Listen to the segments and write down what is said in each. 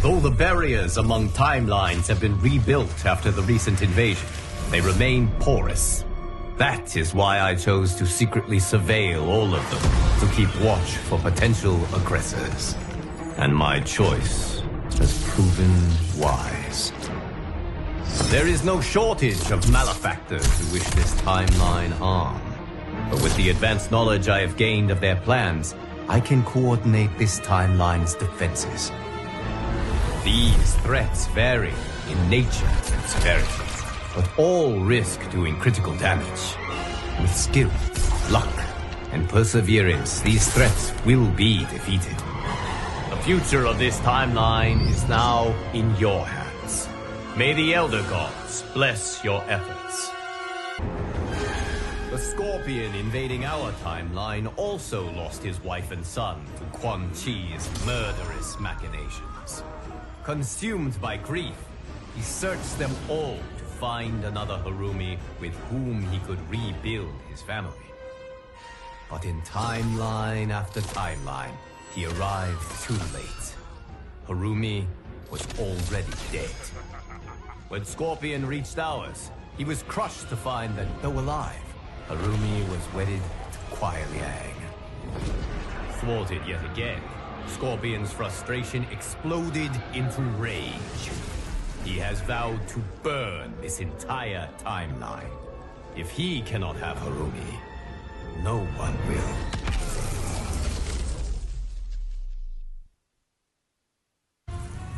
Though the barriers among timelines have been rebuilt after the recent invasion, they remain porous. That is why I chose to secretly surveil all of them, to keep watch for potential aggressors. And my choice has proven wise. There is no shortage of malefactors who wish this timeline harm. But with the advanced knowledge I have gained of their plans, I can coordinate this timeline's defenses. These threats vary in nature and severity, but all risk doing critical damage. With skill, luck, and perseverance, these threats will be defeated. The future of this timeline is now in your hands. May the Elder Gods bless your efforts. The Scorpion invading our timeline also lost his wife and son to Quan Chi's murderous machinations. Consumed by grief, he searched them all to find another Harumi with whom he could rebuild his family. But in timeline after timeline, he arrived too late. Harumi was already dead. When Scorpion reached ours, he was crushed to find that, though alive, Harumi was wedded to Kuai Liang. Thwarted yet again, Scorpion's frustration exploded into rage. He has vowed to burn this entire timeline. If he cannot have Harumi, no one will.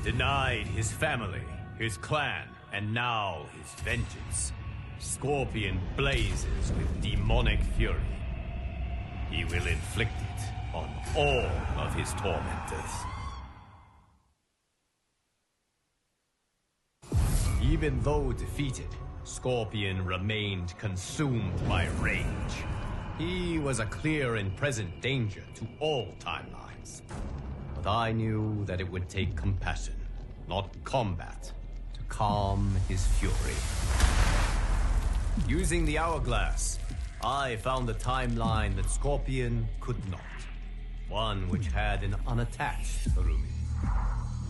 Denied his family, his clan, and now his vengeance, Scorpion blazes with demonic fury. He will inflict it on all of his tormentors. Even though defeated, Scorpion remained consumed by rage. He was a clear and present danger to all timelines. But I knew that it would take compassion, not combat, to calm his fury. Using the hourglass, I found a timeline that Scorpion could not. One which had an unattached Harumi.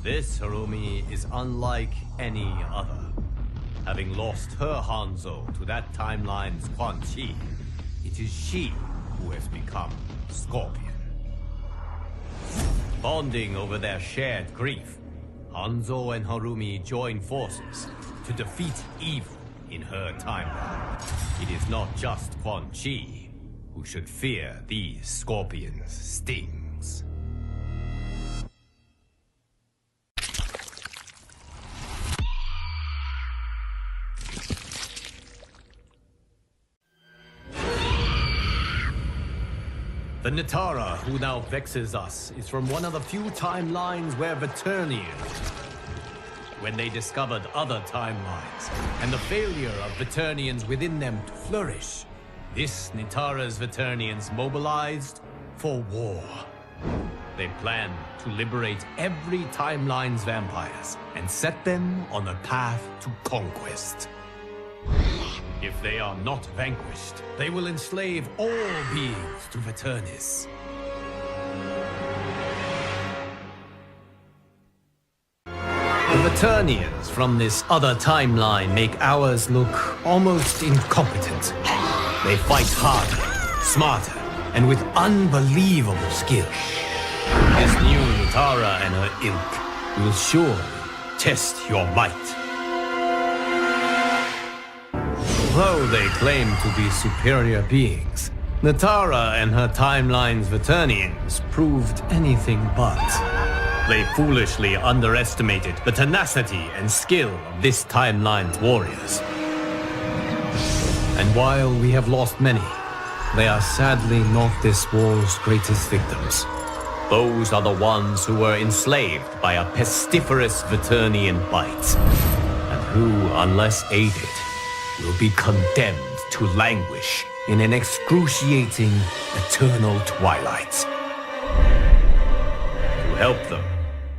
This Harumi is unlike any other. Having lost her Hanzo to that timeline's Quan Chi, it is she who has become Scorpion. Bonding over their shared grief, Hanzo and Harumi join forces to defeat evil in her timeline. It is not just Quan Chi who should fear these Scorpion's stings. The Natara who now vexes us is from one of the few timelines where Vaternians, when they discovered other timelines, and the failure of Vaternians within them to flourish, this Nitara's Vaternians mobilized for war. They planned to liberate every timeline's vampires and set them on a path to conquest. If they are not vanquished, they will enslave all beings to Vaternis. The Vaternians from this other timeline make ours look almost incompetent. They fight harder, smarter, and with unbelievable skill. This new Nitara and her ilk will surely test your might. Though they claim to be superior beings, Natara and her timeline's Vaternians proved anything but. They foolishly underestimated the tenacity and skill of this timeline's warriors. And while we have lost many, they are sadly not this war's greatest victims. Those are the ones who were enslaved by a pestiferous Vaternian bite, and who, unless aided, will be condemned to languish in an excruciating, eternal twilight. To help them,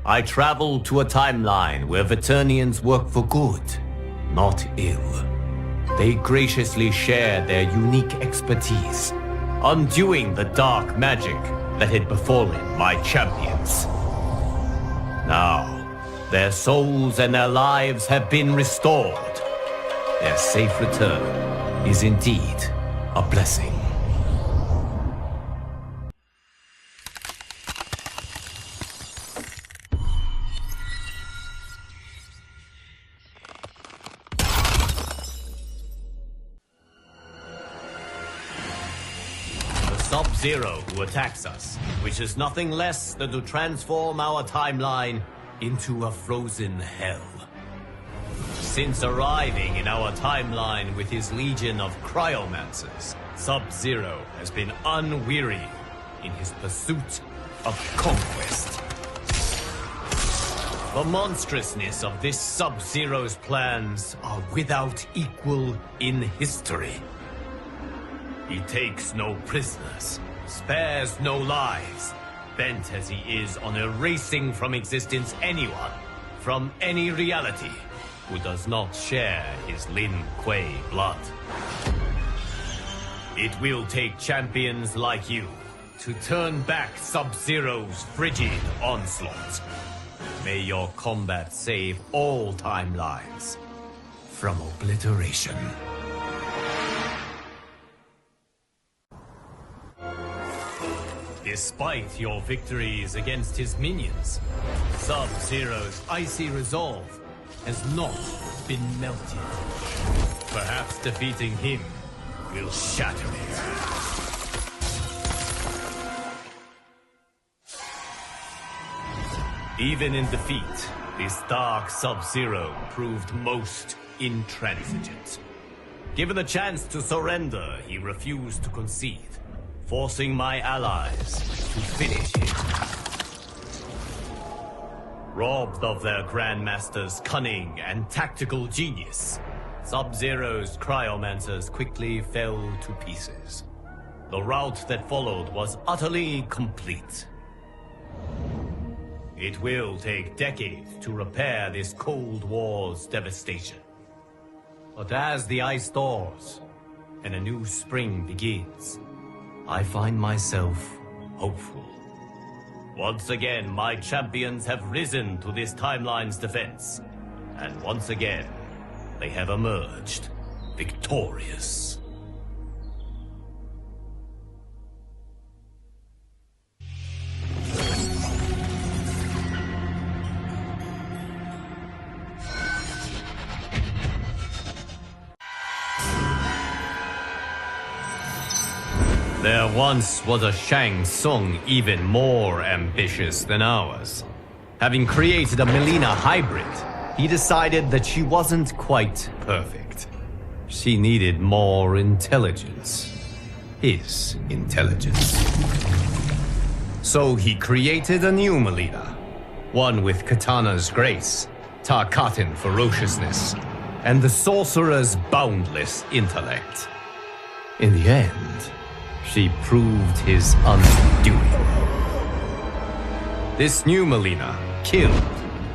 I traveled to a timeline where Vaternians work for good, not ill. They graciously shared their unique expertise, undoing the dark magic that had befallen my champions. Now, Their souls and their lives have been restored. Their safe return is indeed a blessing. Sub-Zero who attacks us wishes nothing less than to transform our timeline into a frozen hell. Since arriving in our timeline with his legion of cryomancers, Sub-Zero has been unwearied in his pursuit of conquest. The monstrousness of this Sub-Zero's plans are without equal in history. He takes no prisoners, spares no lives, bent as he is on erasing from existence anyone, from any reality, who does not share his Lin Kuei blood. It will take champions like you to turn back Sub-Zero's frigid onslaught. May your combat save all timelines from obliteration. Despite your victories against his minions, Sub-Zero's icy resolve has not been melted. Perhaps defeating him will shatter it. Even in defeat, this dark Sub-Zero proved most intransigent. Given the chance to surrender, he refused to concede, forcing my allies to finish him. Robbed of their Grandmaster's cunning and tactical genius, Sub-Zero's cryomancers quickly fell to pieces. The rout that followed was utterly complete. It will take decades to repair this Cold War's devastation. But as the ice thaws and a new spring begins, I find myself hopeful. Once again, my champions have risen to this timeline's defense. And once again, they have emerged victorious. There once was a Shang Tsung even more ambitious than ours. Having created a Melina hybrid, he decided that she wasn't quite perfect. She needed more intelligence. His intelligence. So he created a new Melina. One with Katana's grace, Tarkatan ferociousness, and the sorcerer's boundless intellect. In the end, she proved his undoing. This new Melina killed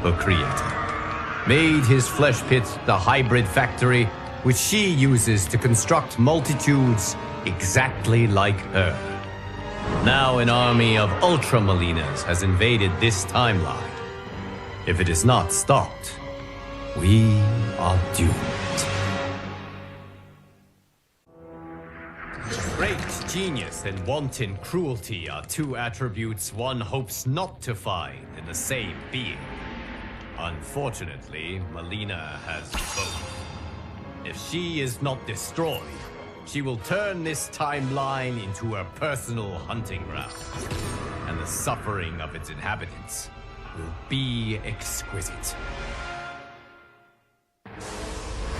her creator, made his flesh pit the hybrid factory which she uses to construct multitudes exactly like her. Now an army of Ultra Melinas has invaded this timeline. If it is not stopped, we are doomed. Great genius and wanton cruelty are two attributes one hopes not to find in the same being. Unfortunately, Melina has both. If she is not destroyed, she will turn this timeline into her personal hunting ground, and the suffering of its inhabitants will be exquisite.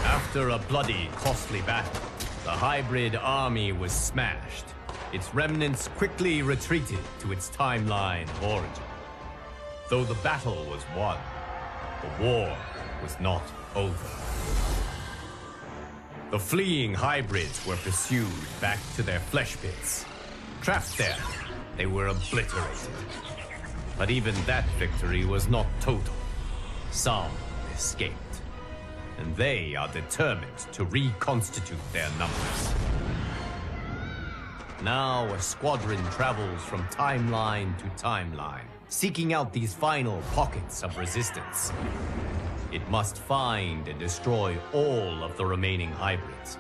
After a bloody, costly battle, the hybrid army was smashed. Its remnants quickly retreated to its timeline of origin. Though the battle was won, the war was not over. The fleeing hybrids were pursued back to their flesh pits. Trapped there, they were obliterated. But even that victory was not total. Some escaped. And they are determined to reconstitute their numbers. Now a squadron travels from timeline to timeline, seeking out these final pockets of resistance. It must find and destroy all of the remaining hybrids.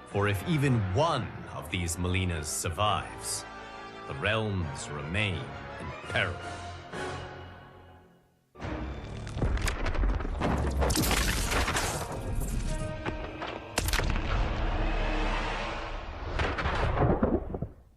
For if even one of these Molinas survives, the realms remain in peril.